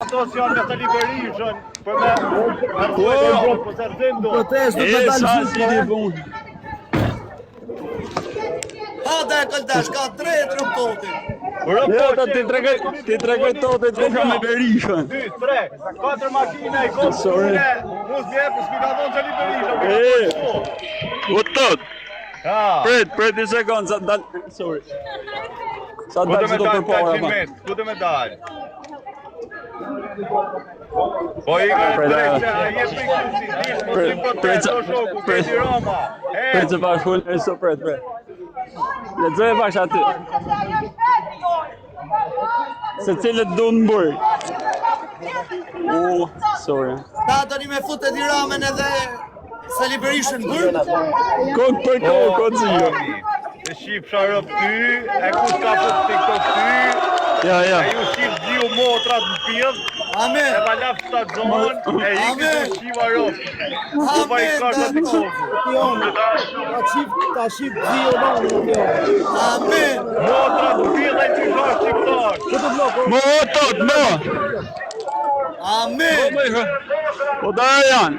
Ato që janë me të liberishën, për me po të rëzim do. Hada e këlldash, ka 3 rëptotin. Ti tregoj totet që ka me Berishën. 2, 3, 4 makina i komune, mos vjetë, s'mi ka thonë që liberishën. U tot. Pret një sekund, sa dal... Sorry. Sa dal që do përpora, ma. Ku të me dalë? Po i ka drejtë, a jetë për kësi, mos i potet të shoku, këti Roma. Pret që pa shkull, e so pret. Lexoj e pash aty. Se cilët du në burë. Sorry. Ta tani me futet i ramen edhe se liberishën burë. Kokë për kokë, kokë si jo. E shqip sharëp ty, e ku s'ka fut TikTok ty. Ja. E ju shqip gjiu motrat në pjëdh. Amen. E va laf shtat zonë, e i këtë shqiva rëp. Po pa i karta TikTok. Ta shqip gjiu në Amen. Motrat në pjëdh e që shash TikTok. Motot, mo! Amen. Po da janë.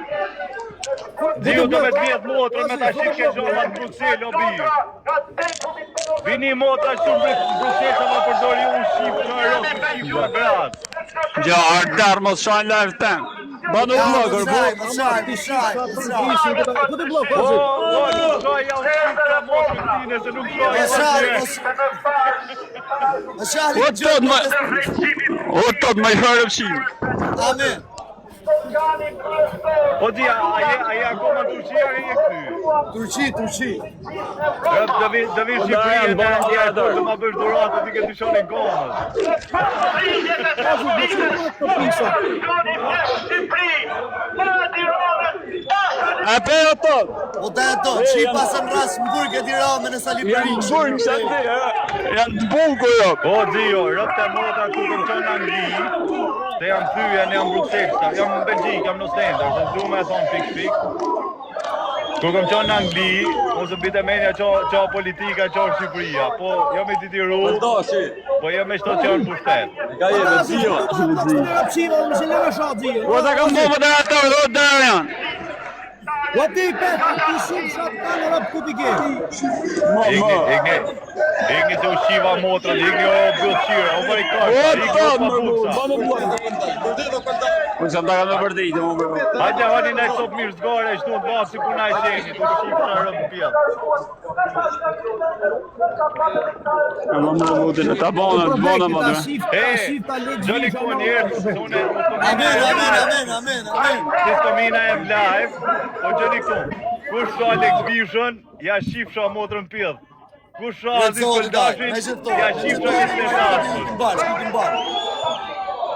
Gjiu do me të vjetë motra me ta shqip ke gjolla në Bruxelles o birë. Vini motra shumë në Bruxelles të ma përdori unë shqip sharëp, shqip në gradë. Gja, ardar mos shajnë live ten. Banu vlogër, bo. Mos shaj. Ku të blok, Po, nuk shaj ja unë shqip ka motrë tine, se nuk shaj ja unë Mos shaj. O tot, ma i hërëm qimë. Amen. Po di, a je akoma në Turqia, a je këty? Turqi. Dë vi Shqipëria dhe airport të ma bësh duratë, ti ke të shoni gomës. A pe o tot. O da e to, që i pasën ras më burë këti ramen e sa Janë liberishën. të burë, që ati, janë të buko jo. Po, Dio, rëpte motra ku këm qënë në Angli, se jam thyjen, jam Bruxelles, jam në Belgjik, jam në Stender, se s'du me e thonë fik. Kur këm qënë në Angli, ose bite menja qa politika, qa Shqipëria, po jam i titiru, po jam e shto qënë pushtet. Ka jeme, Dio. Po ta kam bo më dhe ato, do të dhe janë. O ti pet, ti shumë shatë kanë rëpë ku t'i ke. Igni se u shiva motra, igni o bëllëqyre, o bërë i karta, igni o papuksa. Po që nda ka me përdejtë, më bërë. Hajde hani në sop mirë zgore, shtu në bafë si puna i qenjit, u shqip të rëmë pjellë. E më më rëmutin, e ta bona më dhe. Gjëni ku njerë, Amen. Tistomina e më live, po gjëni ku, kush shë Alex Vishën, ja shqipësha motrën pjellë. Kush shë Aziz Pëldashin, ja shqipësha Vistetashën. Ikim bashk.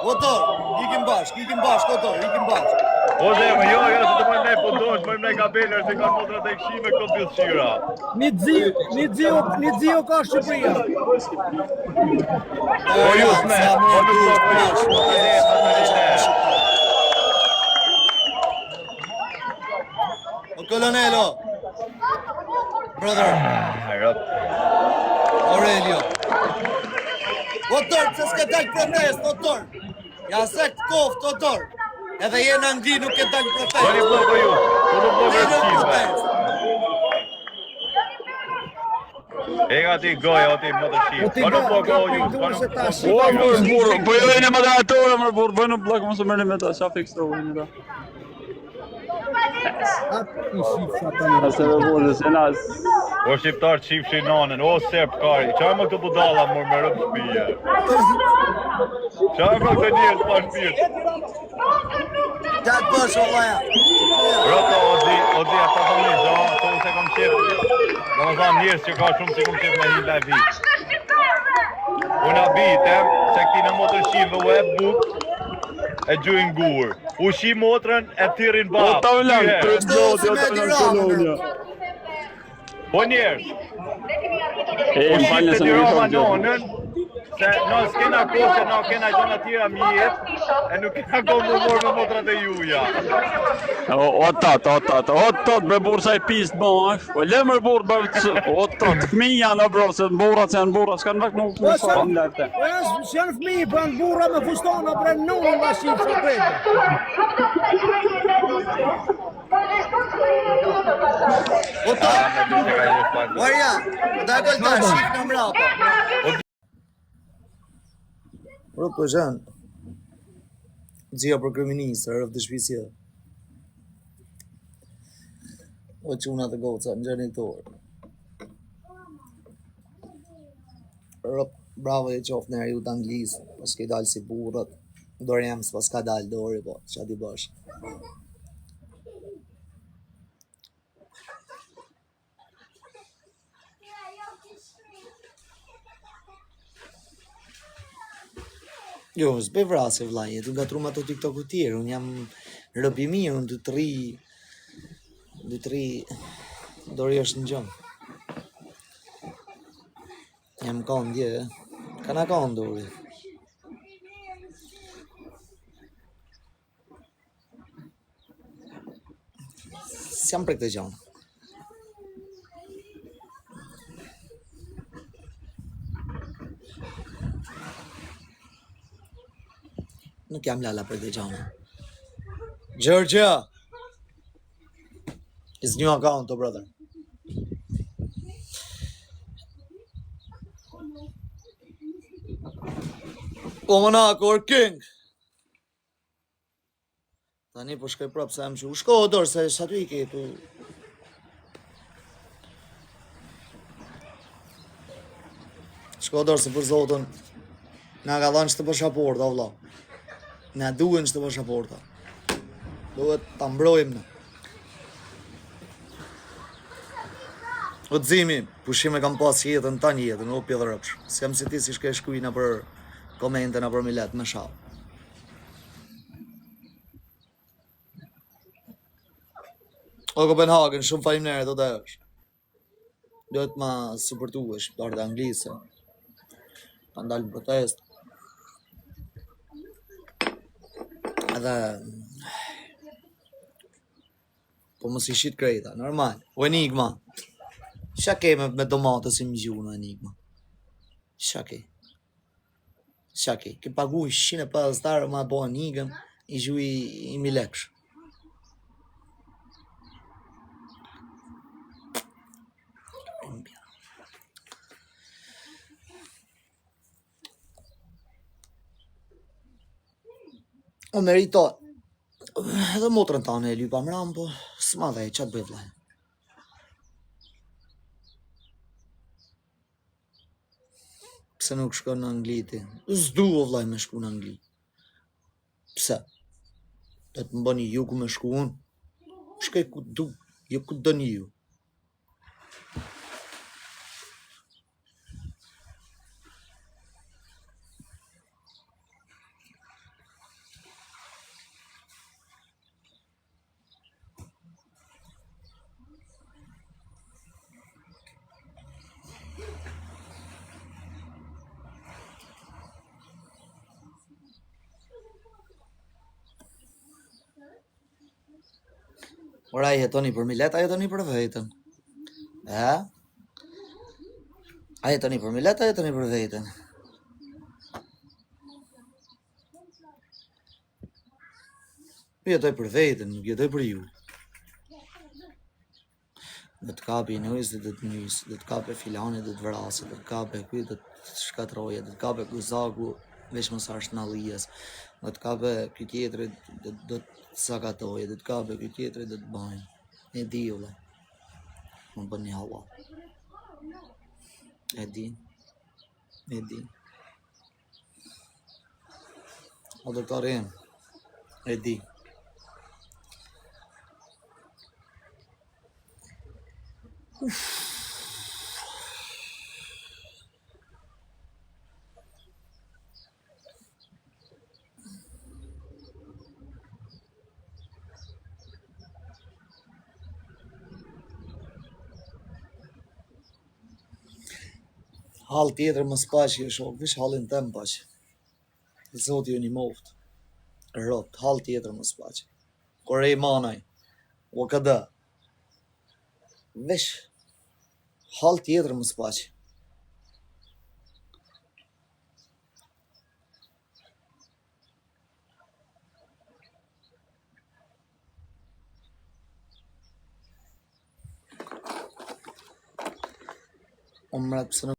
Otor, ikim bashk, otor, ikim bashk. O zemë, jo, se të mëjmë nej pëndosh, mëjmë nej kabeler, se kanë motrat e këshime këtë bjëllëqyra. Një dzio ka Shqipëria. O ju s'me, o nuk do për O kolonelo. Brother. Aurelio. Otor, se s'ke dalë protest, otor. Ja se këtë koftë, otor. Edhe je në Angli nuk e dalë protest. Po një blogë ju, po në blogë e shqipe. E nga ti goja, o ti më të shqipe. Po në blogë o ju, Po jo e në moderatorë, më burë, bëjnë në blogë, mësë mërë me ta, qa fikstrohu një ta. Ase me burë, se nasë. O shqiptarë qifshin nanën, o serp kari, qaj më këtë budala mërë me rëpë shpije? Qaj më këtë njërë të pa shpirë? Qatë bësh, ollaja. Rëpë o di, ata të një zonë, të se kom qepë, do më thamë njërës që ka shumë si kom qepë me një live hit. Unë abitem, se këti në motër shimë webbook, e gjuin gurë. U shi motrën e tirin babë. O ta vëllën, të rëzoti, o ta vëllën kolonja. Po njerës, E u falë shqipë nëse të në Roma rikon gjë. nonën, se no s'kena kohë se no kena gjëna tjera mjet e nuk kena kohë më morë me motrat e juja. O tot, me bursa e pist bash. O le më burr o tot, fëmija në bro, se burrat janë burra, s'kan vak nuk më fal larte. Janë fëmijë për në burra me fustona për në nënë nga shqipë së krejtë. Marja, da gëllta, shqip në mrapa. Bro, për zhanë, gjia për kryeministër, rëfë të shpisje. O quna të goca, në gjenitor. Bravo e qoftë në ju të anglisë, pas ke dalë si burët. Dorë jam s'pas ka dalë dorë, po, qa di bash. Jo, s'be vrasë e vlaje, du nga trumë ato TikTok-u tjerë, unë jam rëbi mirë, unë 2-3 dorë është në gjëmë. Jam kanë dje, kana kanë dorë. S'jam për këtë gjëmë. Nuk jam lala për këtë gjëmë. Georgia is new account, oh brother. O Monaco, or king. Tani po shkoj prapë sa jam që u shko o dorë, se sa ty i ke tu. Shko o dorë se për zotën nga ka dhanë që të pashaporta, vla. Na duhen që të pashaporta. Duhet të mbrojmë në. O të zimi, pushime kam pas jetën tani jetën, o pjedhë rëpsh. Si jam si ti si shke shkujna për komente në për milet me shau. O Kopenhagen, shumë faleminderit, o të është. Duhet ma supportu e shqiptarët e anglisë. Ka ndalë në protest. Edhe... Po mos i shit krejta, normal. O Enigma. Qa ke me domate si më gjunë, Enigma? Qa ke? Qa ke? Ke pagu 150 tarë ma bo Enigëm, i gju i 1000 leksh. O merito, edhe motrën tane e lypa mram, po s'ma dhe e qatë bëj vlaj. Pse nuk shkon në Angli ti? S'du o vlaj me shku në Angli. Pse? Do të më bëni ju ku me shku unë? Shkej ku du, jo ku dëni ju. Ora i jetoni për milet, a jetoni për vetën? E? A jetoni për milet, a jetoni për vetën? Jetoj për vetën, nuk jetoj për ju. Dhe të kapi nëjës dhe të njësë, dhe të kape filani dhe të vrasë, dhe të kape kuj dhe të shkatroje, dhe të kape guzaku veç më sa është në lijes, dhe të kape këtë tjetërit dhe të sakatoje, dhe të kape këtë tjetërit dhe të bajnë. E di u le, më bën një halla. E di. O doktor jem, e di. Hall tjetër më spaqi e shok, vish hallin tem paq. Zoti ju një moft. Rot, hall tjetër më spaqi. Kore i manaj. O kada. Vish. Hall tjetër më spaqi. Unë mret pëse